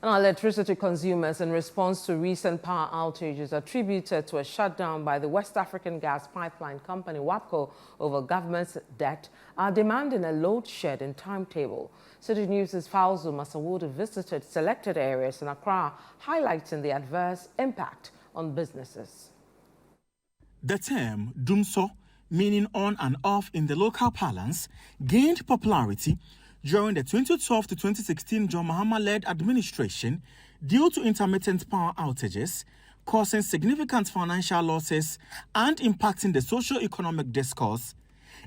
And electricity consumers, in response to recent power outages attributed to a shutdown by the West African gas pipeline company WAPCO over government's debt, are demanding a load shedding timetable. Citi News' Fauzu Masawudu visited selected areas in Accra, highlighting the adverse impact on businesses. The term "dumso," meaning on and off in the local parlance, gained popularity during the 2012 to 2016 John Mahama-led administration due to intermittent power outages, causing significant financial losses and impacting the socio-economic discourse.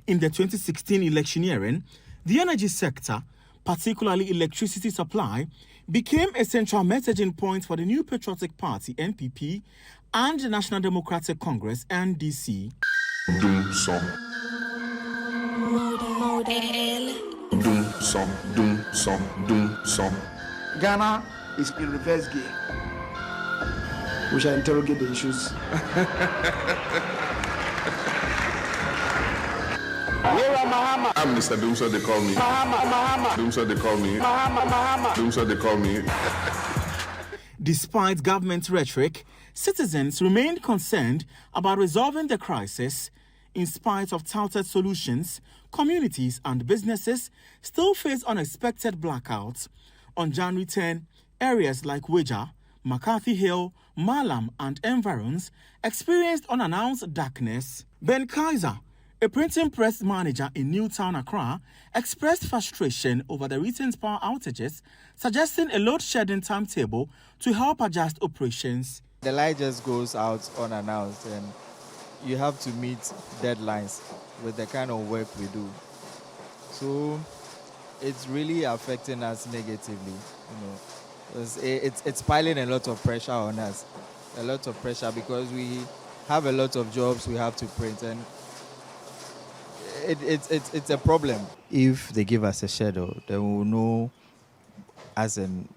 In the 2016 electioneering, the energy sector, particularly electricity supply, became a central messaging point for the New Patriotic Party (NPP) and the National Democratic Congress (NDC). Ghana is in reverse gear. We shall interrogate the issues. I'm Mr. Doomso, they call me. Doomso, they call me. Doomso, they call me. Despite government rhetoric, citizens remained concerned about resolving the crisis. In spite of touted solutions, communities and businesses still face unexpected blackouts. On January 10, areas like Weja, McCarthy Hill, Malam, and environs experienced unannounced darkness. Ben Kaiser, a printing press manager in Newtown, Accra, expressed frustration over the recent power outages, suggesting a load shedding timetable to help adjust operations. The light just goes out unannounced, and you have to meet deadlines with the kind of work we do. So it's really affecting us negatively. It's piling a lot of pressure on us, a lot of pressure because we have a lot of jobs we have to print, and it's a problem. If they give us a schedule, then we will know as in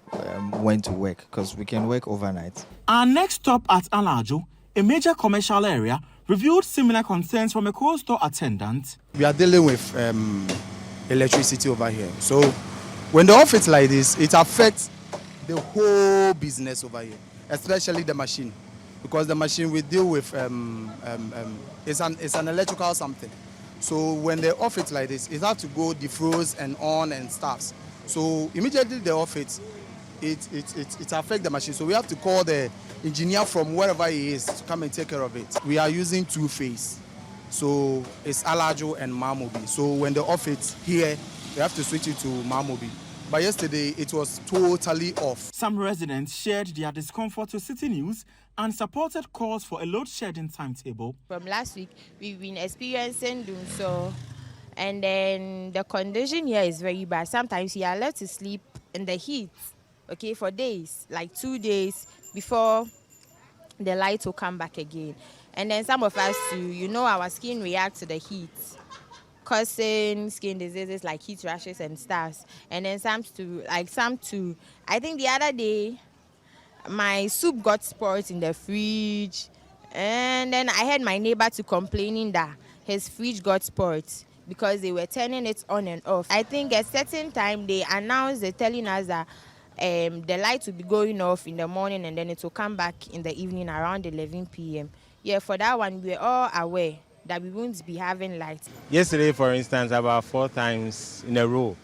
when to work, because we can work overnight. Our next stop at Alajo, a major commercial area, revealed similar concerns from a coal-store attendant. We are dealing with electricity over here. So when the off it's like this, it affects the whole business over here, especially the machine. Because the machine we deal with, it's an electrical something. So when they off it like this, it has to go defrost and on and stuff. So immediately they off it affects the machine. So we have to call the engineer from wherever he is to come and take care of it. We are using two-phase. So it's Alajo and Mamobi. So when they off it here, we have to switch it to Mamobi. But yesterday, it was totally off. Some residents shared their discomfort to Citi News and supported calls for a load shedding timetable. From last week, we've been experiencing dumso, and then the condition here is very bad. Sometimes you are allowed to sleep in the heat, okay, for days, like 2 days before the light will come back again. And then some of us too, our skin reacts to the heat, causing skin diseases like heat rashes and stuff. And then some too, I think the other day, my soup got spoiled in the fridge, and then I heard my neighbor complaining that his fridge got spoiled because they were turning it on and off. I think at a certain time they announced, they're telling us that the light will be going off in the morning and then it will come back in the evening around 11 p.m. Yeah, for that one, we're all aware that we won't be having light. Yesterday, for instance, about 4 times in a row,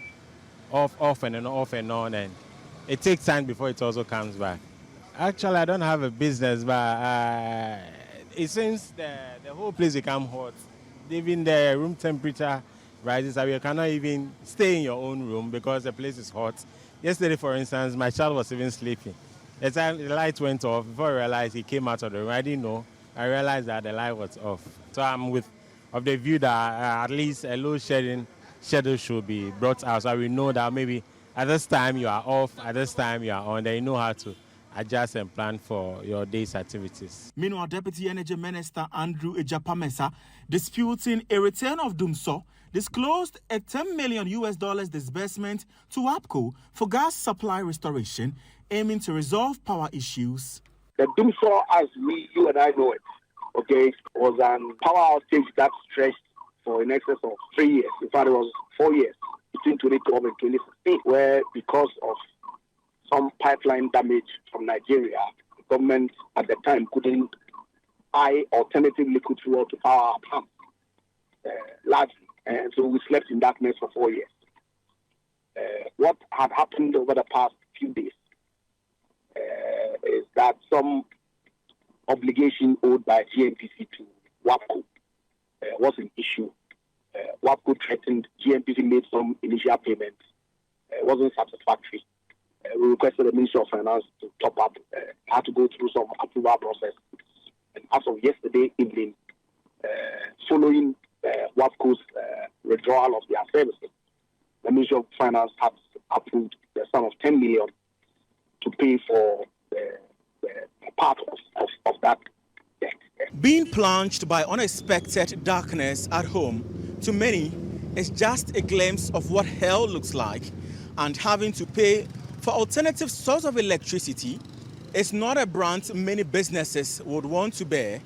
off and on, and it takes time before it also comes back. Actually, I don't have a business, but it seems the whole place becomes hot. Even the room temperature rises, so you cannot even stay in your own room because the place is hot. Yesterday, for instance, my child was even sleeping. The time the light went off, before I realized he came out of the room, I didn't know. I realized that the light was off. So I'm of the view that at least a load shedding schedule should be brought out, so we know that maybe at this time you are off, at this time you are on, then you know how to adjust and plan for your day's activities. Meanwhile, Deputy Energy Minister Andrew Ejapamesa, disputing a return of dumso, disclosed a $10 million disbursement to WAPCO for gas supply restoration, aiming to resolve power issues. The dumso, as you and I know it, okay, was an power outage that stretched for in excess of 3 years. In fact, it was 4 years between 2012 and 2016, where because of some pipeline damage from Nigeria. The government at the time couldn't buy alternative liquid fuel to power our pumps largely. And so we slept in darkness for 4 years. What had happened over the past few days is that some obligation owed by GNPC to WAPCO was an issue. WAPCO threatened, GNPC made some initial payments. It wasn't satisfactory. We requested the Ministry of Finance to top up, had to go through some approval process. And as of yesterday evening, following WAPCO's withdrawal of their services, the Ministry of Finance has approved the sum of 10 million to pay for the part of that debt. Being plunged by unexpected darkness at home, to many, is just a glimpse of what hell looks like, and having to pay for alternative source of electricity is not a brunt many businesses would want to bear.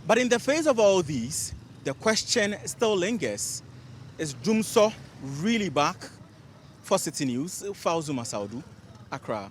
But in the face of all these, the question still lingers: is Dumso really back? For Citi News, Fauzuma Saudu, Accra.